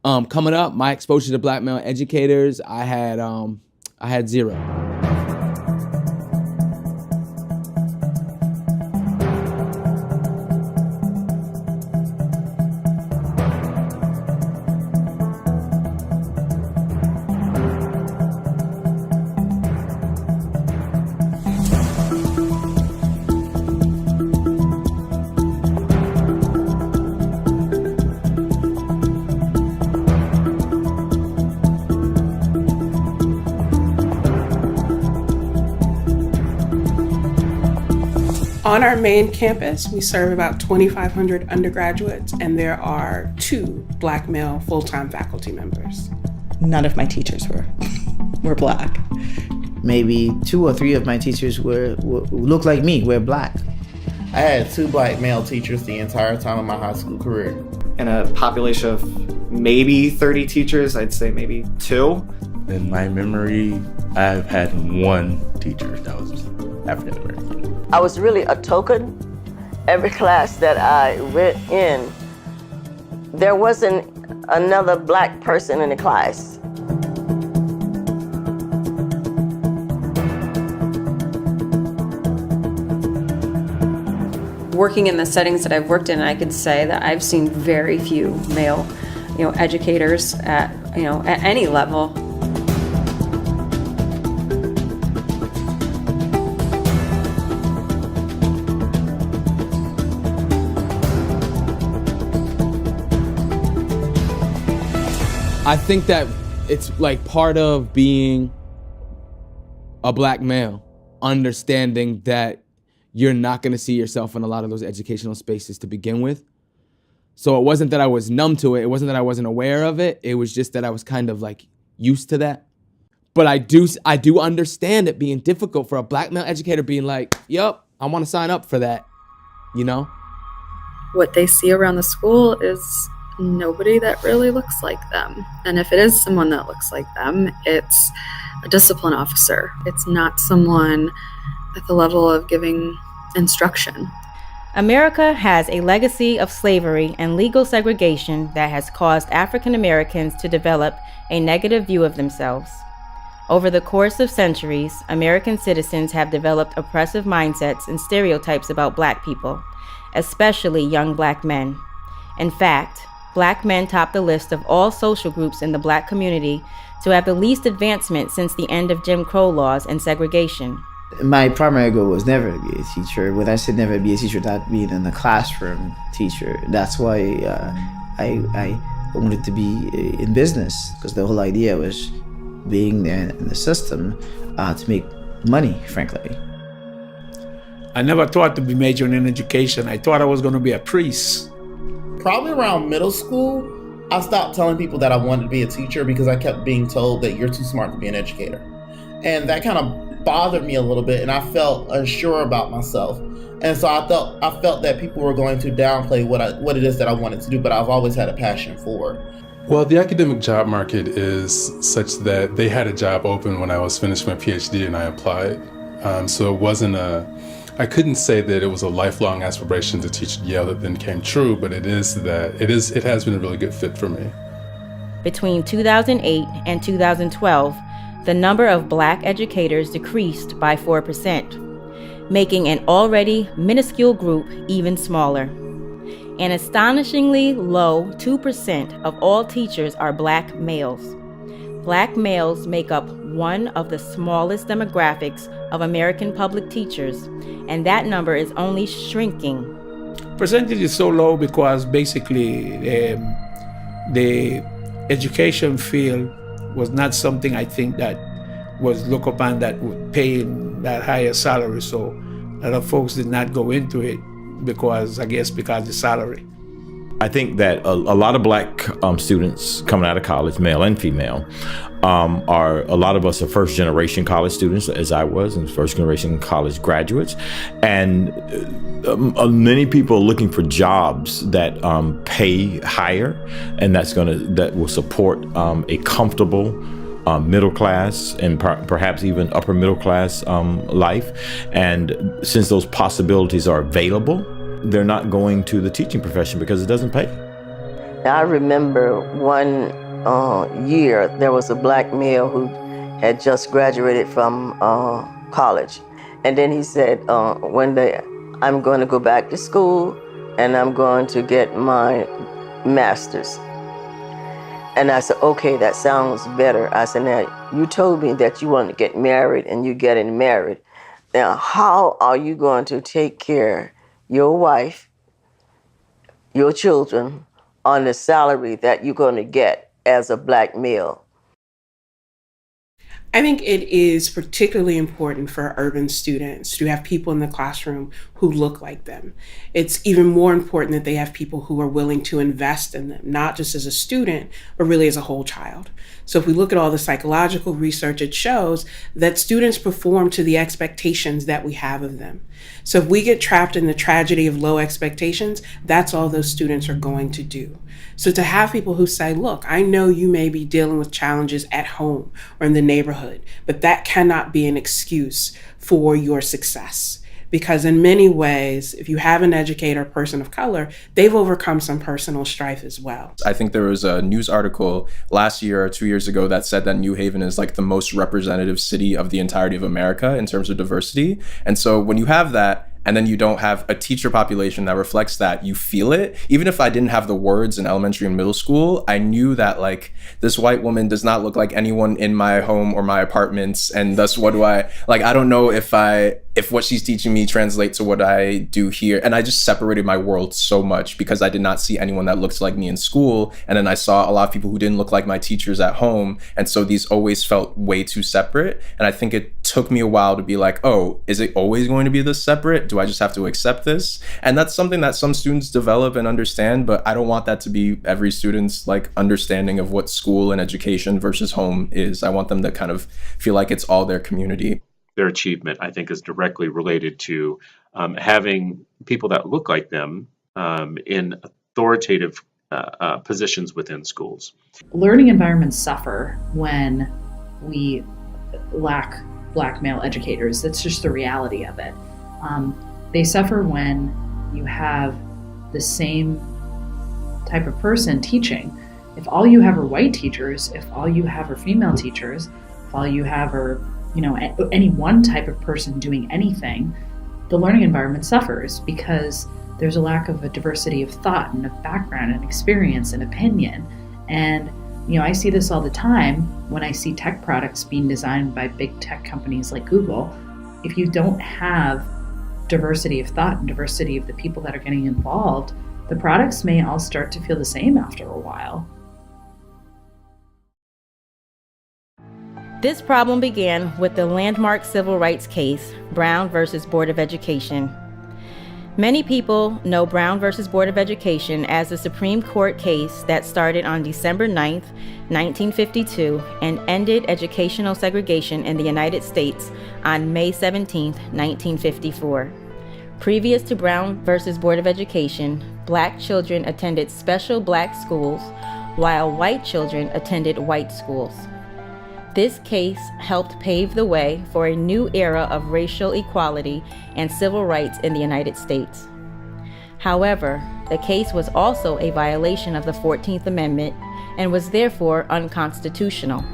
Coming up, my exposure to black male educators, I had zero. On our main campus, we serve about 2,500 undergraduates, and there are 2 black male full-time faculty members. None of my teachers were black. Maybe 2 or 3 of my teachers look like me, we're black. I had 2 black male teachers the entire time of my high school career. In a population of maybe 30 teachers, I'd say maybe 2. In my memory, I've had 1 teacher that was African American. I was really a token. Every class that I went in, there wasn't another black person in the class. Working in the settings that I've worked in, I could say that I've seen very few male, educators at any level. I think that it's like part of being a black male, understanding that you're not gonna see yourself in a lot of those educational spaces to begin with. So it wasn't that I was numb to it. It wasn't that I wasn't aware of it. It was just that I was kind of like used to that. But I do understand it being difficult for a black male educator being like, yup, I wanna sign up for that, What they see around the school is nobody that really looks like them. And if it is someone that looks like them, it's a discipline officer. It's not someone at the level of giving instruction. America has a legacy of slavery and legal segregation that has caused African Americans to develop a negative view of themselves. Over the course of centuries, American citizens have developed oppressive mindsets and stereotypes about black people, especially young black men. In fact, black men top the list of all social groups in the black community to have the least advancement since the end of Jim Crow laws and segregation. My primary goal was never to be a teacher. When I said never be a teacher, that being in the classroom teacher. That's why I wanted to be in business, because the whole idea was being there in the system to make money, frankly. I never thought to be majoring in education. I thought I was going to be a priest. Probably around middle school, I stopped telling people that I wanted to be a teacher because I kept being told that you're too smart to be an educator. And that kind of bothered me a little bit, and I felt unsure about myself. And so I felt that people were going to downplay what it is that I wanted to do, but I've always had a passion for it. Well, the academic job market is such that they had a job open when I was finishing my PhD and I applied. So it wasn't I couldn't say that it was a lifelong aspiration to teach at Yale that then came true, but it has been a really good fit for me. Between 2008 and 2012, the number of black educators decreased by 4%, making an already minuscule group even smaller. An astonishingly low 2% of all teachers are black males. Black males make up one of the smallest demographics of American public teachers, and that number is only shrinking. Percentage is so low because basically the education field was not something I think that was looked upon that would pay that higher salary. So a lot of folks did not go into it because of the salary. I think that a lot of black students coming out of college, male and female, a lot of us are first generation college students, as I was, and first generation college graduates. And many people are looking for jobs that pay higher, and that will support a comfortable middle class and perhaps even upper middle class life. And since those possibilities are available, they're not going to the teaching profession because it doesn't pay. I remember one year there was a black male who had just graduated from college. And then he said, one day, I'm going to go back to school and I'm going to get my master's. And I said, okay, that sounds better. I said, now, you told me that you want to get married and you're getting married. Now, how are you going to take care of your wife, your children, on the salary that you're going to get as a black male? I think it is particularly important for urban students to have people in the classroom who look like them. It's even more important that they have people who are willing to invest in them, not just as a student, but really as a whole child. So if we look at all the psychological research, it shows that students perform to the expectations that we have of them. So if we get trapped in the tragedy of low expectations, that's all those students are going to do. So to have people who say, look, I know you may be dealing with challenges at home or in the neighborhood, but that cannot be an excuse for your success. Because in many ways, if you have an educator, person of color, they've overcome some personal strife as well. I think there was a news article last year or 2 years ago that said that New Haven is like the most representative city of the entirety of America in terms of diversity. And so when you have that, and then you don't have a teacher population that reflects that, you feel it. Even if I didn't have the words in elementary and middle school, I knew that like this white woman does not look like anyone in my home or my apartments. And thus what do I, like, I don't know if what she's teaching me translates to what I do here. And I just separated my world so much because I did not see anyone that looked like me in school. And then I saw a lot of people who didn't look like my teachers at home. And so these always felt way too separate. And I think it took me a while to be like, oh, is it always going to be this separate? Do I just have to accept this? And that's something that some students develop and understand, but I don't want that to be every student's like understanding of what school and education versus home is. I want them to kind of feel like it's all their community. Their achievement, I think, is directly related to having people that look like them in authoritative positions within schools. Learning environments suffer when we lack black male educators. That's just the reality of it. They suffer when you have the same type of person teaching. If all you have are white teachers, if all you have are female teachers, if all you have are any one type of person doing anything, the learning environment suffers because there's a lack of a diversity of thought and of background and experience and opinion. And I see this all the time when I see tech products being designed by big tech companies like Google. If you don't have diversity of thought and diversity of the people that are getting involved, the products may all start to feel the same after a while. This problem began with the landmark civil rights case, Brown versus Board of Education. Many people know Brown versus Board of Education as the Supreme Court case that started on December 9th, 1952, and ended educational segregation in the United States on May 17th, 1954. Previous to Brown versus Board of Education, black children attended special black schools, while white children attended white schools. This case helped pave the way for a new era of racial equality and civil rights in the United States. However, the case was also a violation of the 14th Amendment and was therefore unconstitutional.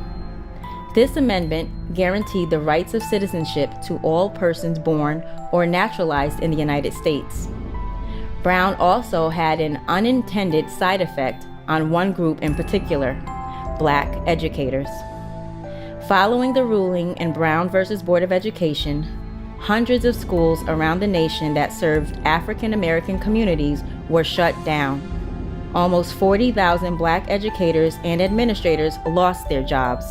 This amendment guaranteed the rights of citizenship to all persons born or naturalized in the United States. Brown also had an unintended side effect on one group in particular, black educators. Following the ruling in Brown versus Board of Education, hundreds of schools around the nation that served African American communities were shut down. Almost 40,000 black educators and administrators lost their jobs.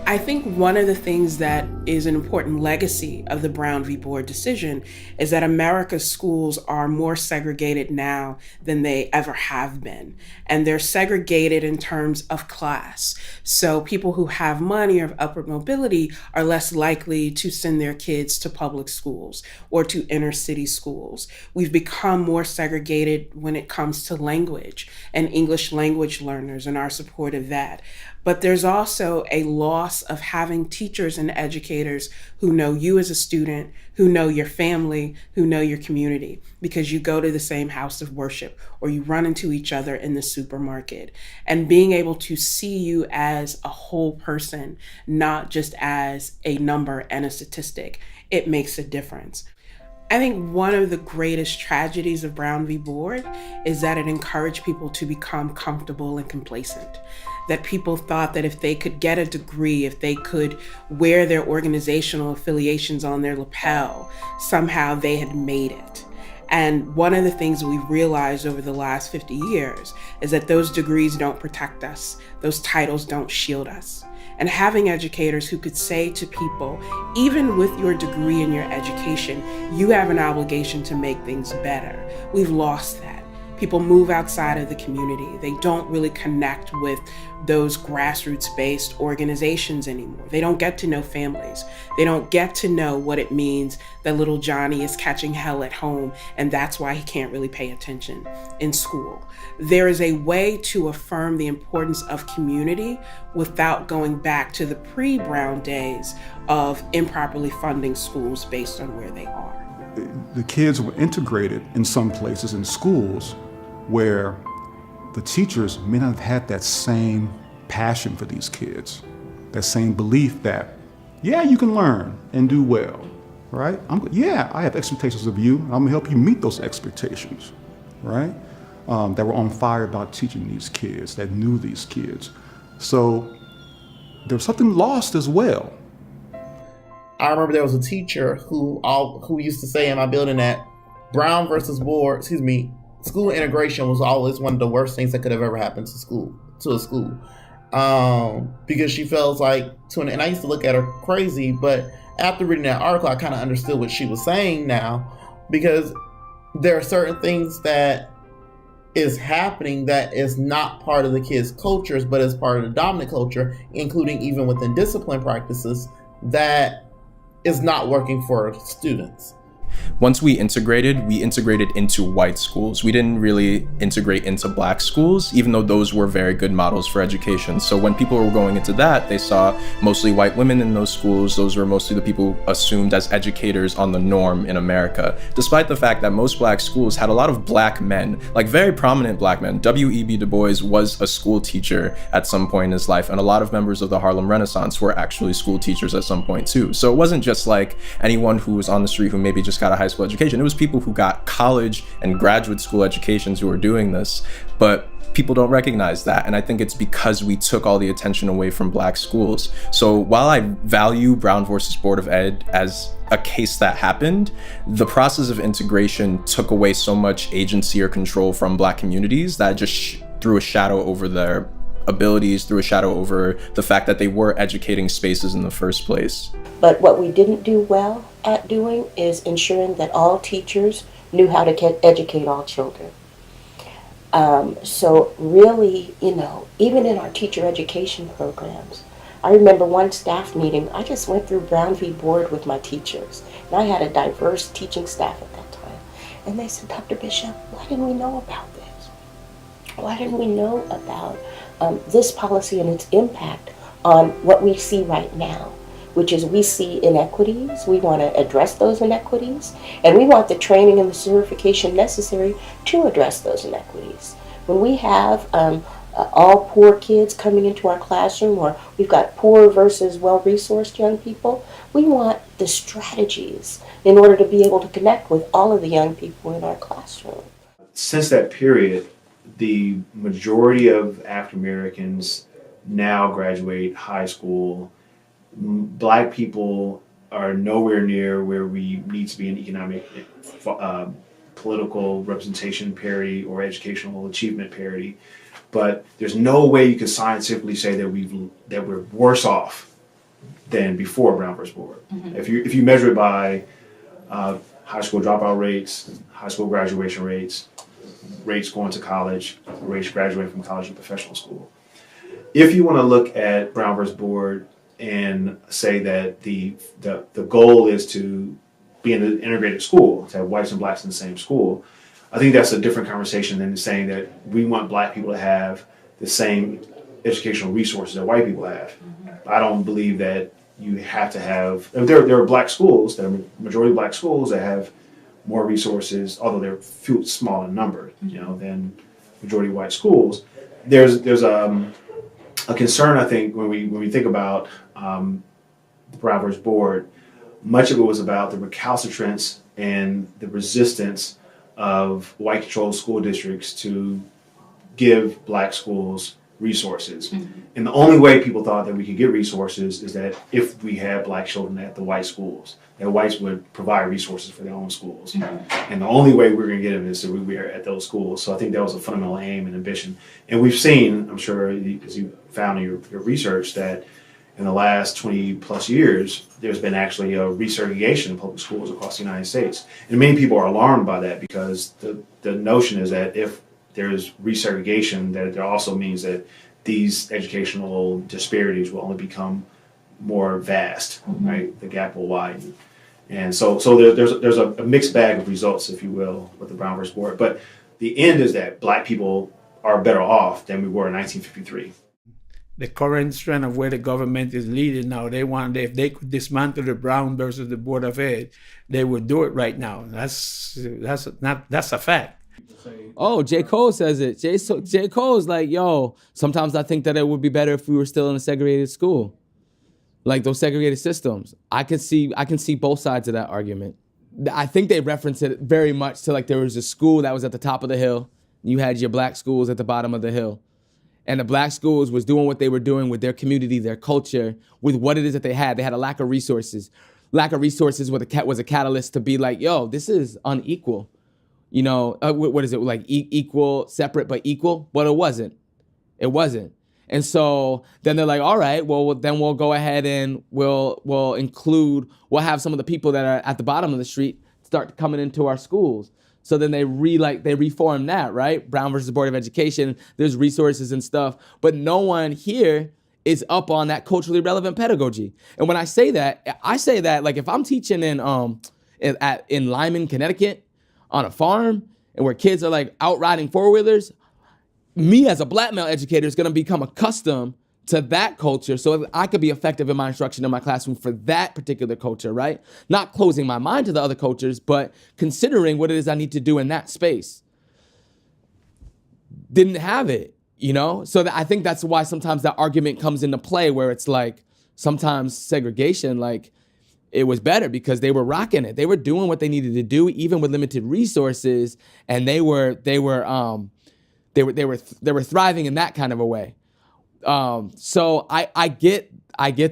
I think one of the things that is an important legacy of the Brown v. Board decision is that America's schools are more segregated now than they ever have been. And they're segregated in terms of class. So people who have money or upward mobility are less likely to send their kids to public schools or to inner city schools. We've become more segregated when it comes to language and English language learners and our support of that. But there's also a loss loss of having teachers and educators who know you as a student, who know your family, who know your community, because you go to the same house of worship or you run into each other in the supermarket. And being able to see you as a whole person, not just as a number and a statistic, it makes a difference. I think one of the greatest tragedies of Brown v. Board is that it encouraged people to become comfortable and complacent. That people thought that if they could get a degree, if they could wear their organizational affiliations on their lapel, somehow they had made it. And one of the things we've realized over the last 50 years is that those degrees don't protect us. Those titles don't shield us. And having educators who could say to people, even with your degree and your education, you have an obligation to make things better. We've lost that. People move outside of the community. They don't really connect with those grassroots-based organizations anymore. They don't get to know families. They don't get to know what it means that little Johnny is catching hell at home, and that's why he can't really pay attention in school. There is a way to affirm the importance of community without going back to the pre-Brown days of improperly funding schools based on where they are. The kids were integrated in some places in schools where the teachers may not have had that same passion for these kids, that same belief that, yeah, you can learn and do well, right? I have expectations of you, and I'm gonna help you meet those expectations, right? That were on fire about teaching these kids, that knew these kids. So there was something lost as well. I remember there was a teacher who used to say in my building that Brown versus Board, school integration was always one of the worst things that could have ever happened to a school. Because she feels like, and I used to look at her crazy, but after reading that article, I kind of understood what she was saying now, because there are certain things that is happening that is not part of the kids' cultures, but is part of the dominant culture, including even within discipline practices, that is not working for students. Once we integrated into white schools. We didn't really integrate into black schools, even though those were very good models for education. So when people were going into that, they saw mostly white women in those schools. Those were mostly the people assumed as educators on the norm in America, despite the fact that most black schools had a lot of black men, like very prominent black men. W.E.B. Du Bois was a school teacher at some point in his life, and a lot of members of the Harlem Renaissance were actually school teachers at some point too. So it wasn't just like anyone who was on the street who maybe just got a high school education. It was people who got college and graduate school educations who were doing this, but people don't recognize that. And I think it's because we took all the attention away from black schools. So while I value Brown versus Board of Ed as a case that happened, the process of integration took away so much agency or control from black communities that just threw a shadow over their abilities, threw a shadow over the fact that they were educating spaces in the first place. But what we didn't do well at doing is ensuring that all teachers knew how to educate all children. So really, even in our teacher education programs, I remember one staff meeting, I just went through Brown v. Board with my teachers, and I had a diverse teaching staff at that time. And they said, Dr. Bishop, why didn't we know about this? Why didn't we know about this policy and its impact on what we see right now, which is we see inequities, we want to address those inequities, and we want the training and the certification necessary to address those inequities. When we have all poor kids coming into our classroom, or we've got poor versus well-resourced young people, we want the strategies in order to be able to connect with all of the young people in our classroom. Since that period, the majority of African Americans now graduate high school. Black people are nowhere near where we need to be in economic, political representation parity or educational achievement parity. But there's no way you can scientifically say that we're worse off than before Brown versus Board. Mm-hmm. If you measure it by high school dropout rates, high school graduation rates going to college, rates graduating from college and professional school. If you want to look at Brown versus Board and say that the goal is to be in an integrated school, to have whites and blacks in the same school, I think that's a different conversation than saying that we want black people to have the same educational resources that white people have. Mm-hmm. I don't believe that you have to have. There are black schools that are majority black schools that have more resources, although they're few small in number, than majority white schools. There's a concern, I think, when we think about the Brown versus Board. Much of it was about the recalcitrance and the resistance of white-controlled school districts to give black schools resources. And the only way people thought that we could get resources is that if we had black children at the white schools, that whites would provide resources for their own schools. And the only way we're going to get them is that we were at those schools. So I think that was a fundamental aim and ambition. And we've seen, I'm sure, as you found in your research, that in the last 20 plus years, there's been actually a resegregation of public schools across the United States. And many people are alarmed by that because the notion is that if there's resegregation, that it also means that these educational disparities will only become more vast, right? The gap will widen. And so there's a mixed bag of results, if you will, with the Brown versus Board. But the end is that black people are better off than we were in 1953. The current trend of where the government is leading now, if they could dismantle the Brown versus the Board of Ed, they would do it right now. That's a fact. Oh, J. Cole says it. J. Cole's like, yo, sometimes I think that it would be better if we were still in a segregated school. Like those segregated systems. I can see both sides of that argument. I think they reference it very much to like there was a school that was at the top of the hill. You had your black schools at the bottom of the hill. And the black schools was doing what they were doing with their community, their culture, with what it is that they had. They had a lack of resources. Lack of resources was a catalyst to be like, yo, this is unequal. What is it, like equal, separate but equal? But it wasn't. It wasn't. And so then they're like, all right, well, then we'll go ahead and we'll have some of the people that are at the bottom of the street start coming into our schools. So then they reform that, right? Brown versus Board of Education, there's resources and stuff, but no one here is up on that culturally relevant pedagogy. And when I say that like if I'm teaching in Lyman, Connecticut, on a farm, and where kids are like out riding four-wheelers, me as a black male educator is gonna become accustomed to that culture so that I could be effective in my instruction in my classroom for that particular culture, right? Not closing my mind to the other cultures, but considering what it is I need to do in that space. Didn't have it, So I think that's why sometimes that argument comes into play where it's like, sometimes segregation, like, it was better because they were rocking it. They were doing what they needed to do, even with limited resources, and they were thriving in that kind of a way. So I get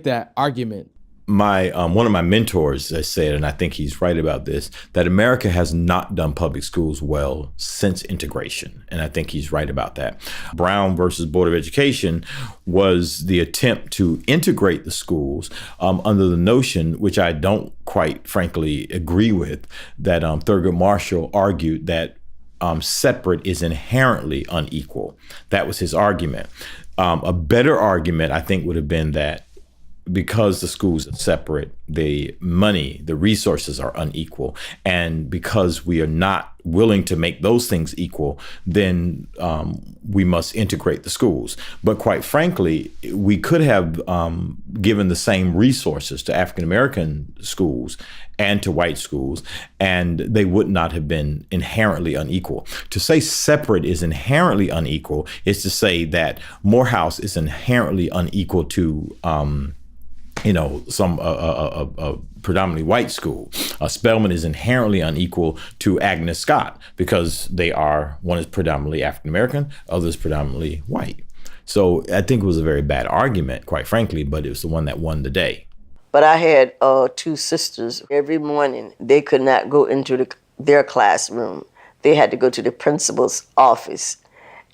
that argument. One of my mentors has said, and I think he's right about this, that America has not done public schools well since integration. And I think he's right about that. Brown versus Board of Education was the attempt to integrate the schools under the notion, which I don't quite frankly agree with, that Thurgood Marshall argued that separate is inherently unequal. That was his argument. A better argument, I think, would have been that because the schools are separate, the money, the resources are unequal. And because we are not willing to make those things equal, then we must integrate the schools. But quite frankly, we could have given the same resources to African-American schools and to white schools, and they would not have been inherently unequal. To say separate is inherently unequal is to say that Morehouse is inherently unequal to some predominantly white school. Spelman is inherently unequal to Agnes Scott because one is predominantly African-American, other is predominantly white. So I think it was a very bad argument, quite frankly, but it was the one that won the day. But I had two sisters. Every morning, they could not go into their classroom. They had to go to the principal's office.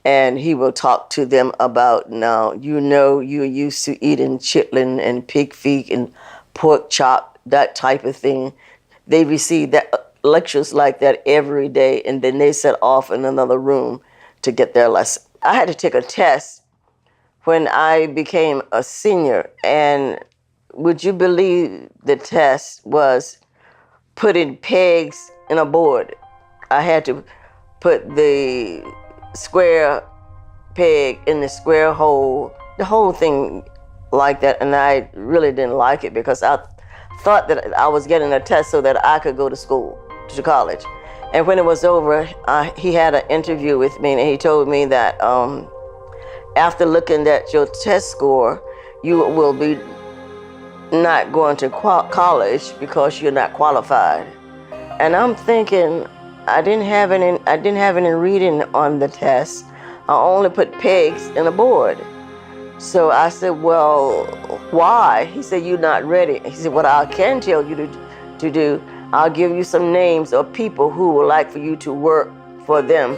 And he will talk to them about, now, you're used to eating chitlin and pig feet and pork chop, that type of thing. They receive lectures like that every day, and then they set off in another room to get their lesson. I had to take a test when I became a senior, and would you believe the test was putting pegs in a board? I had to put the square peg in the square hole. The whole thing like that, and I really didn't like it because I thought that I was getting a test so that I could go to school, to college. And when it was over, he had an interview with me, and he told me that after looking at your test score, you will be not going to college because you're not qualified. And I'm thinking, I didn't have any reading on the test. I only put pegs in a board. So I said, well, why? He said, you're not ready. He said, what I can tell you to do, I'll give you some names of people who would like for you to work for them.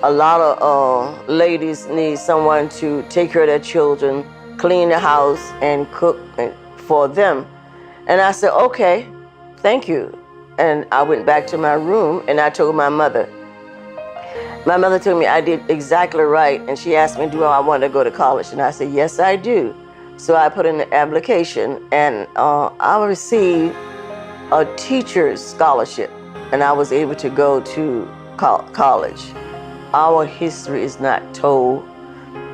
A lot of ladies need someone to take care of their children, clean the house, and cook for them. And I said, okay, thank you. And I went back to my room and I told my mother. My mother told me I did exactly right, and she asked me, do I want to go to college? And I said, yes, I do. So I put in the application, and I received a teacher's scholarship, and I was able to go to college. Our history is not told.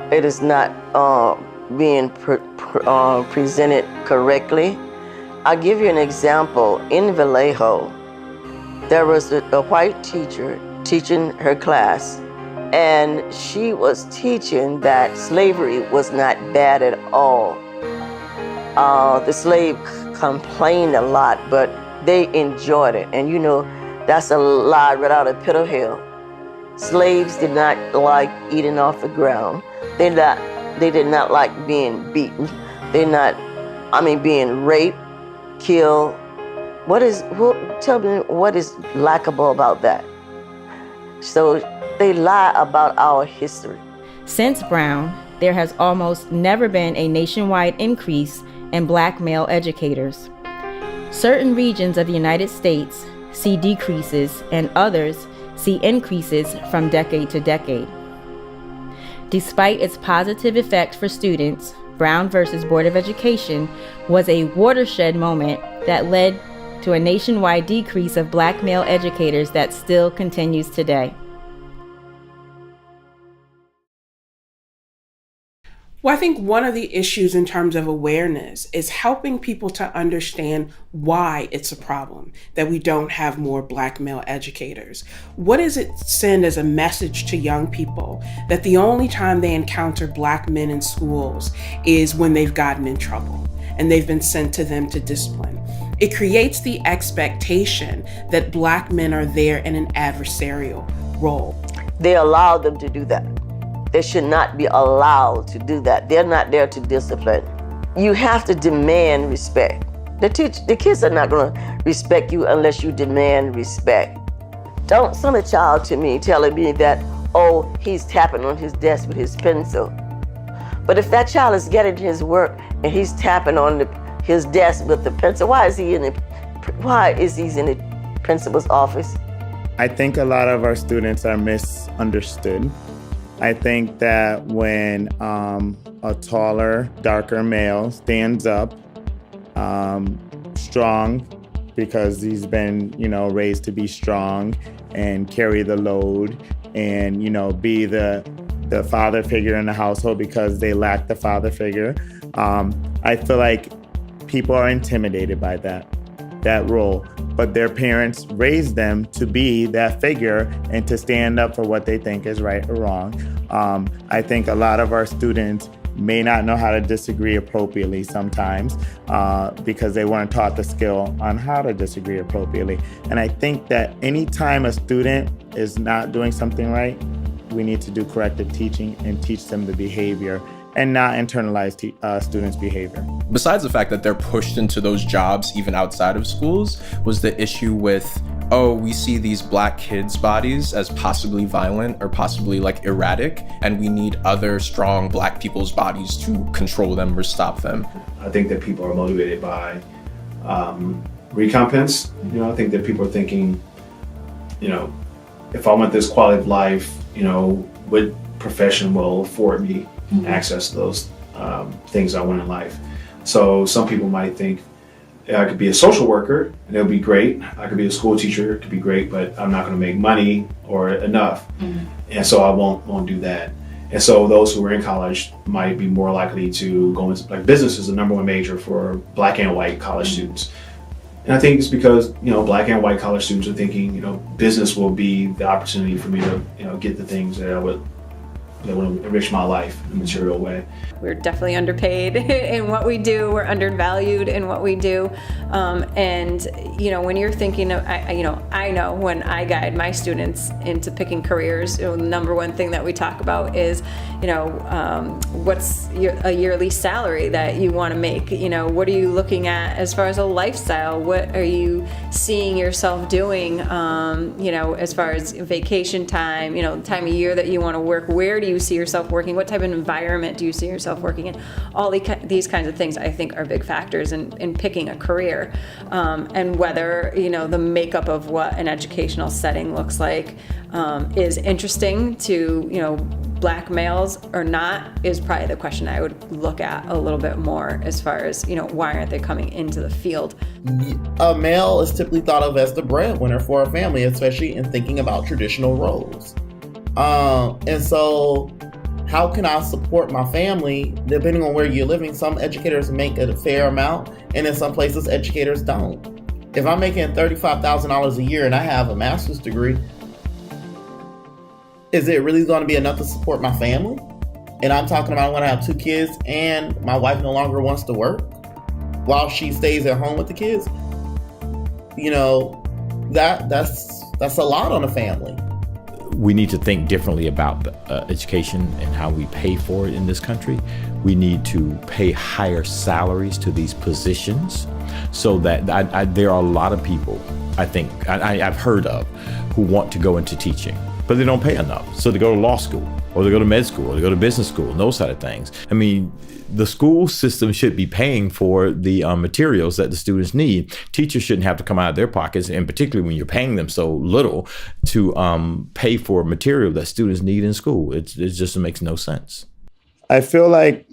It is not being presented correctly. I'll give you an example. In Vallejo, there was a white teacher teaching her class, and she was teaching that slavery was not bad at all. The slave complained a lot, but they enjoyed it. And you know, that's a lie right out of pit of hell. Slaves did not like eating off the ground. They did not like being beaten. Being raped, killed. Tell me what is likable about that? So they lie about our history. Since Brown, there has almost never been a nationwide increase in Black male educators. Certain regions of the United States see decreases, and others see increases from decade to decade. Despite its positive effect for students, Brown versus Board of Education was a watershed moment that led to a nationwide decrease of Black male educators that still continues today. Well, I think one of the issues in terms of awareness is helping people to understand why it's a problem that we don't have more Black male educators. What does it send as a message to young people that the only time they encounter Black men in schools is when they've gotten in trouble and they've been sent to them to discipline? It creates the expectation that Black men are there in an adversarial role. They allow them to do that. They should not be allowed to do that. They're not there to discipline. You have to demand respect. The kids are not going to respect you unless you demand respect. Don't send a child to me telling me that, oh, he's tapping on his desk with his pencil. But if that child is getting his work and he's tapping on his desk with the pencil, why is he in the principal's office? I think a lot of our students are misunderstood. I think that when a taller, darker male stands up, strong, because he's been, raised to be strong and carry the load and, be the father figure in the household because they lack the father figure. I feel like people are intimidated by that role, but their parents raised them to be that figure and to stand up for what they think is right or wrong. I think a lot of our students may not know how to disagree appropriately sometimes because they weren't taught the skill on how to disagree appropriately. And I think that anytime a student is not doing something right, we need to do corrective teaching and teach them the behavior and not internalize students' behavior. Besides the fact that they're pushed into those jobs even outside of schools, was the issue with, we see these Black kids' bodies as possibly violent or possibly erratic, and we need other strong Black people's bodies to control them or stop them. I think that people are motivated by recompense. I think that people are thinking, if I want this quality of life, what profession will afford me access to those things I want in life. So some people might think, I could be a social worker and it'll be great. I could be a school teacher, it could be great, but I'm not going to make money or enough. And so I won't do that. And so those who are in college might be more likely to go into, like, business is the number one major for Black and white college students. And I think it's because, Black and white college students are thinking, business will be the opportunity for me to, get the things that would enrich my life in a material way. We're definitely underpaid in what we do. We're undervalued in what we do. And, when you're thinking of, I know when I guide my students into picking careers, the number one thing that we talk about is, what's a yearly salary that you want to make? What are you looking at as far as a lifestyle? What are you seeing yourself doing, as far as vacation time, time of year that you want to work? Where do you see yourself working? What type of environment do you see yourself working in? All these kinds of things I think are big factors in picking a career. And whether, the makeup of what an educational setting looks like is interesting to, Black males or not is probably the question I would look at a little bit more as far as, why aren't they coming into the field? A male is typically thought of as the breadwinner for a family, especially in thinking about traditional roles. And so how can I support my family depending on where you're living? Some educators make a fair amount, and in some places educators don't. If I'm making $35,000 a year and I have a master's degree, is it really going to be enough to support my family? And I'm talking about when I have 2 kids and my wife no longer wants to work while she stays at home with the kids. That's a lot on a family. We need to think differently about education and how we pay for it in this country. We need to pay higher salaries to these positions so that there are a lot of people, I think, I've heard of, who want to go into teaching, but they don't pay enough. So they go to law school, or they go to med school, or they go to business school, and those sort of things. I mean, the school system should be paying for the materials that the students need. Teachers shouldn't have to come out of their pockets, and particularly when you're paying them so little, to pay for material that students need in school. It just makes no sense. I feel like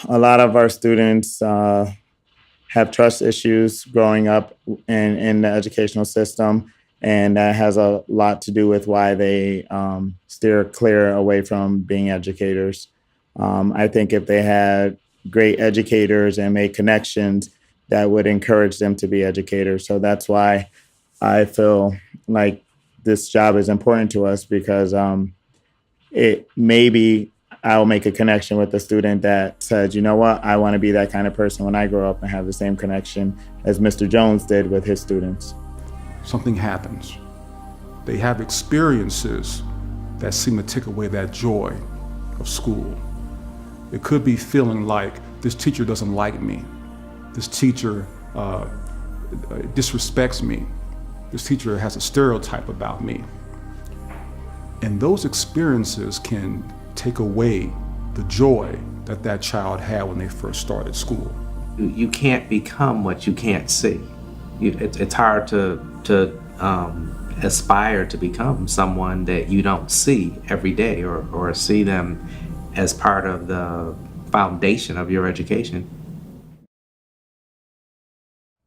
a lot of our students have trust issues growing up in the educational system. And that has a lot to do with why they steer clear away from being educators. I think if they had great educators and made connections, that would encourage them to be educators. So that's why I feel like this job is important to us, because maybe I'll make a connection with a student that says, you know what, I want to be that kind of person when I grow up and have the same connection as Mr. Jones did with his students. Something happens. They have experiences that seem to take away that joy of school. It could be feeling like this teacher doesn't like me. This teacher disrespects me. This teacher has a stereotype about me. And those experiences can take away the joy that that child had when they first started school. You can't become what you can't see. It's hard to aspire to become someone that you don't see every day or see them as part of the foundation of your education.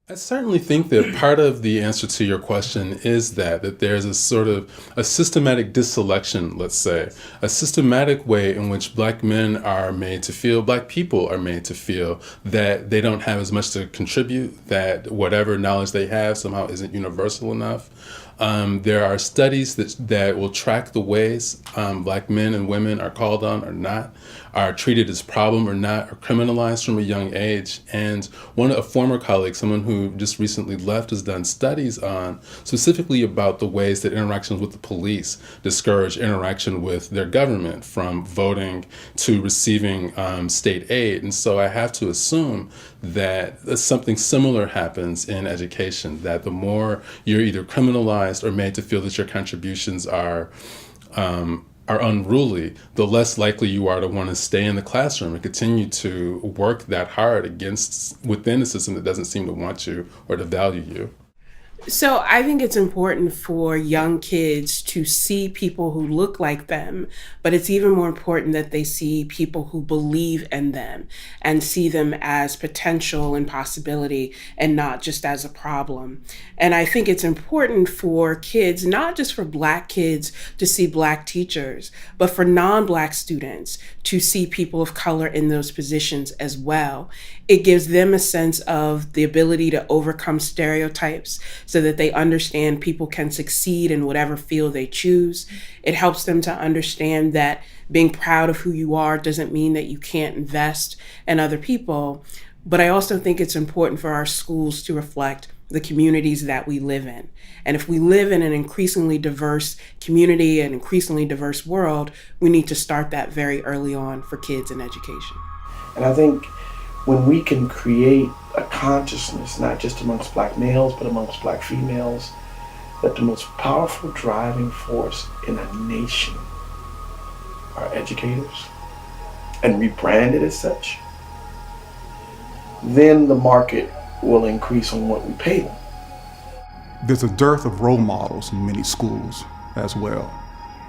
I certainly think that part of the answer to your question is that there's a sort of a systematic disselection, let's say, a systematic way in which Black men are made to feel, Black people are made to feel that they don't have as much to contribute, that whatever knowledge they have somehow isn't universal enough. There are studies that will track the ways Black men and women are called on or not, are treated as problem or not, or criminalized from a young age. And a former colleague, someone who just recently left, has done studies on specifically about the ways that interactions with the police discourage interaction with their government, from voting to receiving state aid. And so I have to assume that something similar happens in education, that the more you're either criminalized or made to feel that your contributions are unruly, the less likely you are to want to stay in the classroom and continue to work that hard within a system that doesn't seem to want you or to value you. So I think it's important for young kids to see people who look like them, but it's even more important that they see people who believe in them and see them as potential and possibility and not just as a problem. And I think it's important for kids, not just for Black kids to see Black teachers, but for non-Black students to see people of color in those positions as well. It gives them a sense of the ability to overcome stereotypes so that they understand people can succeed in whatever field they choose. It helps them to understand that being proud of who you are doesn't mean that you can't invest in other people. But I also think it's important for our schools to reflect the communities that we live in. And if we live in an increasingly diverse community, an increasingly diverse world, we need to start that very early on for kids in education. And I think when we can create a consciousness, not just amongst Black males, but amongst Black females, that the most powerful driving force in a nation are educators, and rebrand it as such, then the market will increase on what we pay them. There's a dearth of role models in many schools as well.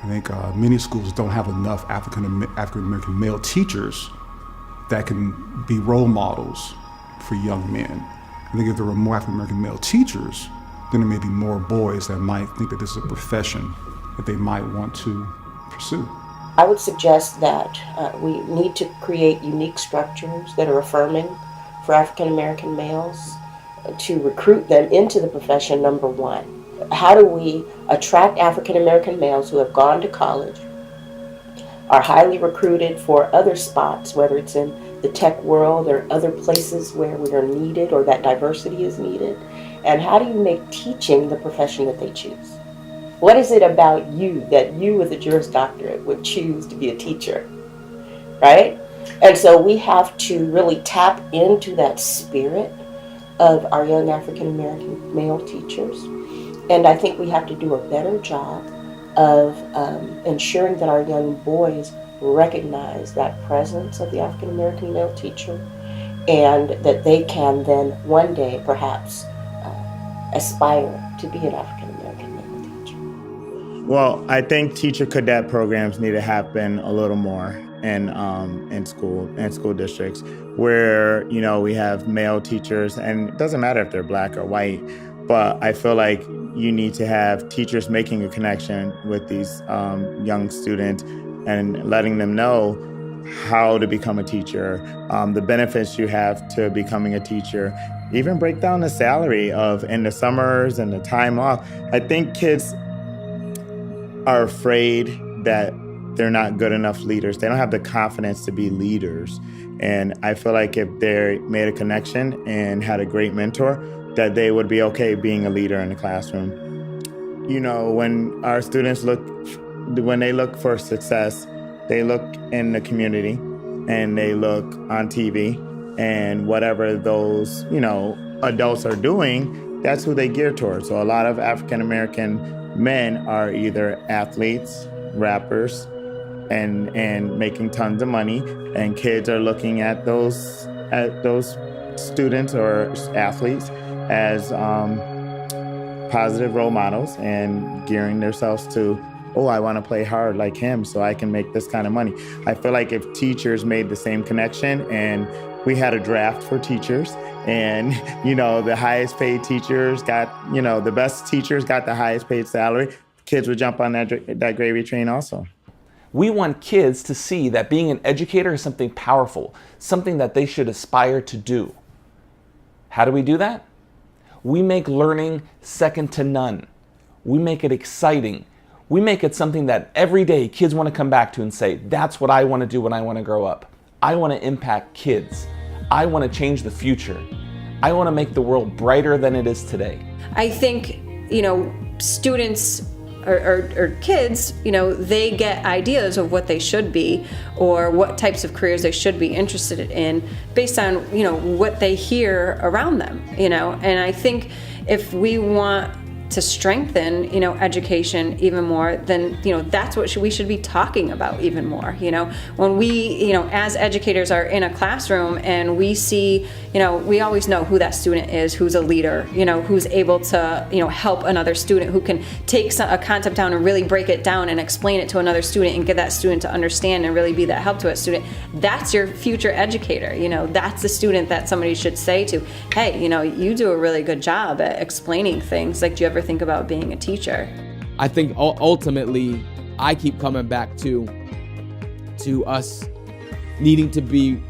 I think many schools don't have enough African American male teachers that can be role models for young men. I think if there were more African American male teachers, then there may be more boys that might think that this is a profession that they might want to pursue. I would suggest that we need to create unique structures that are affirming for African American males to recruit them into the profession, number one. How do we attract African American males who have gone to college, are highly recruited for other spots, whether it's in the tech world or other places where we are needed or that diversity is needed? And how do you make teaching the profession that they choose? What is it about you that you with a Juris Doctorate would choose to be a teacher, right? And so we have to really tap into that spirit of our young African American male teachers. And I think we have to do a better job of ensuring that our young boys recognize that presence of the African American male teacher, and that they can then one day perhaps aspire to be an African American male teacher. Well, I think teacher cadet programs need to happen a little more in school districts where, you know, we have male teachers, and it doesn't matter if they're Black or white, but I feel like you need to have teachers making a connection with these young students and letting them know how to become a teacher, the benefits you have to becoming a teacher, even break down the salary of in the summers and the time off. I think kids are afraid that they're not good enough leaders. They don't have the confidence to be leaders. And I feel like if they made a connection and had a great mentor, that they would be okay being a leader in the classroom. You know, when our students when they look for success, they look in the community and they look on TV, and whatever those, you know, adults are doing, that's who they gear towards. So a lot of African American men are either athletes, rappers, and making tons of money, and kids are looking at those students or athletes as positive role models and gearing themselves to, oh, I want to play hard like him so I can make this kind of money. I feel like if teachers made the same connection and we had a draft for teachers and, you know, the highest paid teachers got, you know, the best teachers got the highest paid salary, kids would jump on that gravy train also. We want kids to see that being an educator is something powerful, something that they should aspire to do. How do we do that? We make learning second to none. We make it exciting. We make it something that every day kids want to come back to and say, that's what I want to do when I want to grow up. I want to impact kids. I want to change the future. I want to make the world brighter than it is today. I think, you know, students or kids, you know, they get ideas of what they should be or what types of careers they should be interested in based on, you know, what they hear around them, you know. And I think if we want to strengthen, education even more, then, that's what we should be talking about even more. When we, as educators are in a classroom and we see, we always know who that student is, who's a leader, who's able to, help another student, who can take a concept down and really break it down and explain it to another student and get that student to understand and really be that help to that student. That's your future educator. That's the student that somebody should say to, hey, you do a really good job at explaining things. Like, do you ever think about being a teacher? I think ultimately I keep coming back to us needing to be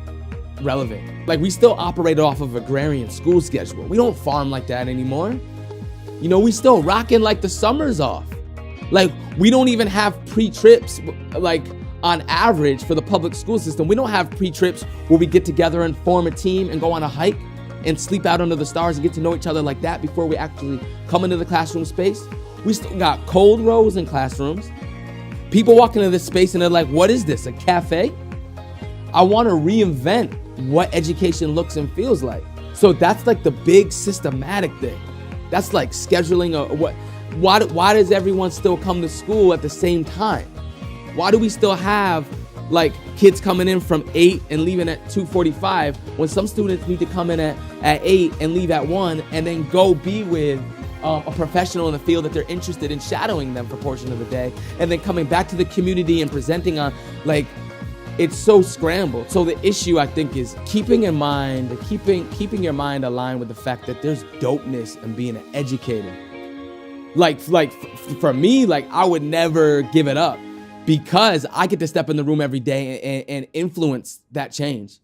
relevant. Like, we still operate off of agrarian school schedule. We don't farm like that anymore. We still rocking like the summers off. Like, we don't even have pre-trips, like, on average for the public school system. We don't have pre-trips where we get together and form a team and go on a hike and sleep out under the stars and get to know each other like that before we actually come into the classroom space. We still got cold rows in classrooms. People walk into this space and they're like, what is this, a cafe? I want to reinvent what education looks and feels like. So that's like the big systematic thing. That's like scheduling why does everyone still come to school at the same time? Why do we still have like kids coming in from 8 and leaving at 2:45 when some students need to come in at 8 and leave at 1 and then go be with a professional in the field that they're interested in, shadowing them for a portion of the day, and then coming back to the community and presenting on, like, it's so scrambled. So the issue, I think, is keeping your mind aligned with the fact that there's dopeness in being an educator. Like for me, like, I would never give it up because I get to step in the room every day and influence that change.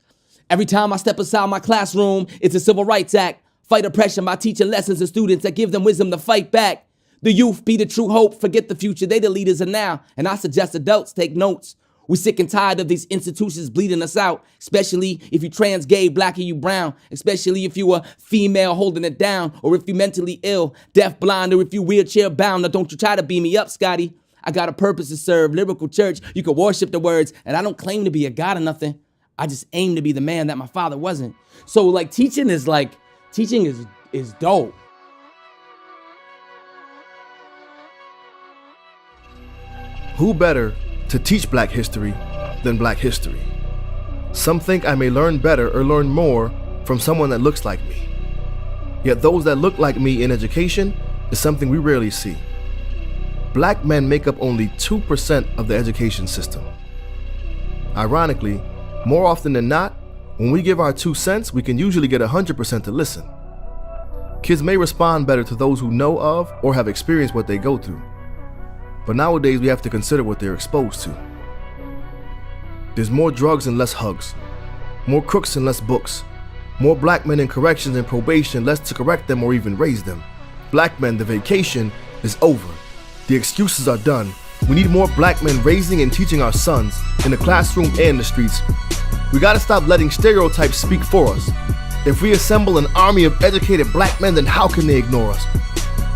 Every time I step inside my classroom, it's a civil rights act. Fight oppression by teaching lessons to students that give them wisdom to fight back. The youth be the true hope, forget the future, they the leaders of now. And I suggest adults take notes. We're sick and tired of these institutions bleeding us out, especially if you trans, gay, black, or you brown, especially if you a female holding it down, or if you mentally ill, deaf, blind, or if you wheelchair bound. Now don't you try to beam me up, Scotty. I got a purpose to serve, lyrical church. You can worship the words, and I don't claim to be a god or nothing. I just aim to be the man that my father wasn't. So like teaching is dope. Who better to teach Black history than Black history? Some think I may learn better or learn more from someone that looks like me. Yet those that look like me in education is something we rarely see. Black men make up only 2% of the education system. Ironically, more often than not, when we give our 2 cents, we can usually get 100% to listen. Kids may respond better to those who know of or have experienced what they go through. But nowadays we have to consider what they're exposed to. There's more drugs and less hugs, more crooks and less books, more black men in corrections and probation, less to correct them or even raise them. Black men, the vacation is over. The excuses are done. We need more black men raising and teaching our sons in the classroom and the streets. We gotta stop letting stereotypes speak for us. If we assemble an army of educated black men, then how can they ignore us?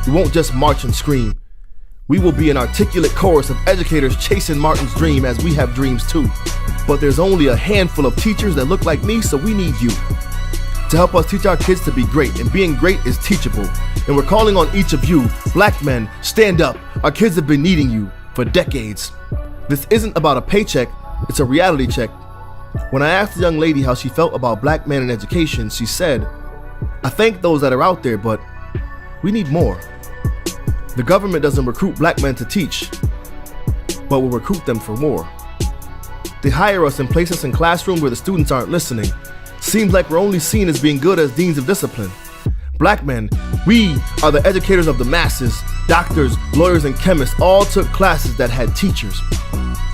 We won't just march and scream. We will be an articulate chorus of educators chasing Martin's dream, as we have dreams too. But there's only a handful of teachers that look like me, so we need you to help us teach our kids to be great, and being great is teachable. And we're calling on each of you, black men, stand up. Our kids have been needing you for decades. This isn't about a paycheck, it's a reality check. When I asked the young lady how she felt about black men in education, she said, I thank those that are out there, but we need more. The government doesn't recruit black men to teach, but will recruit them for war. They hire us and place us in classrooms where the students aren't listening. Seems like we're only seen as being good as deans of discipline. Black men, we are the educators of the masses. Doctors, lawyers, and chemists all took classes that had teachers.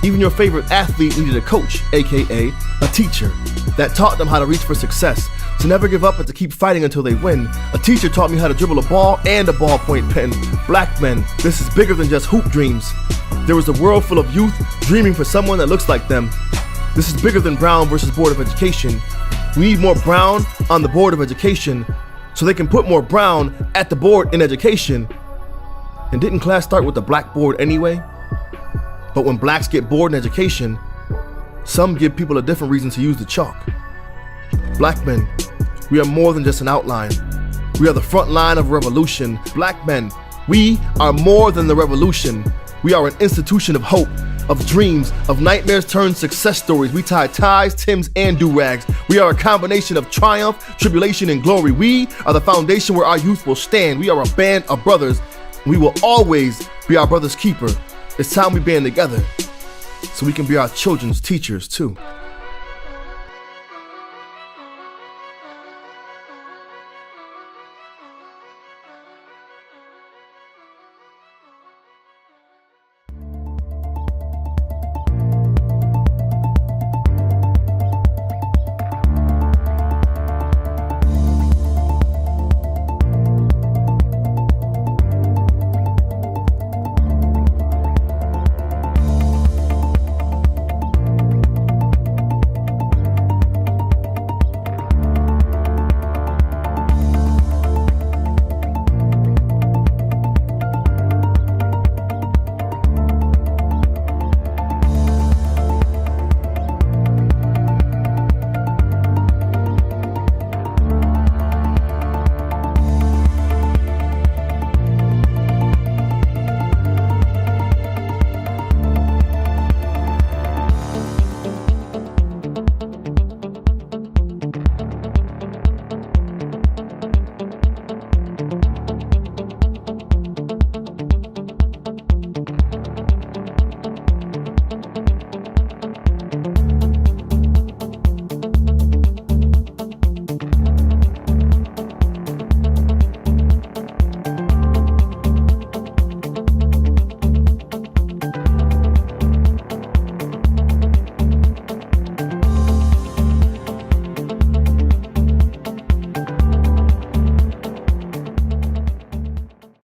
Even your favorite athlete needed a coach, aka a teacher, that taught them how to reach for success, to never give up and to keep fighting until they win. A teacher taught me how to dribble a ball and a ballpoint pen. Black men, this is bigger than just hoop dreams. There is a world full of youth dreaming for someone that looks like them. This is bigger than Brown versus Board of Education. We need more Brown on the Board of Education so they can put more Brown at the board in education. And didn't class start with the blackboard anyway? But when blacks get bored in education, some give people a different reason to use the chalk. Black men, we are more than just an outline. We are the front line of revolution. Black men, We are more than the revolution. We are an institution of hope, of dreams, of nightmares turned success stories. We tie ties, Timbs, and do-rags. We are a combination of triumph, tribulation, and glory. We are the foundation where our youth will stand. We are a band of brothers. We will always be our brother's keeper. It's time we band together so we can be our children's teachers too.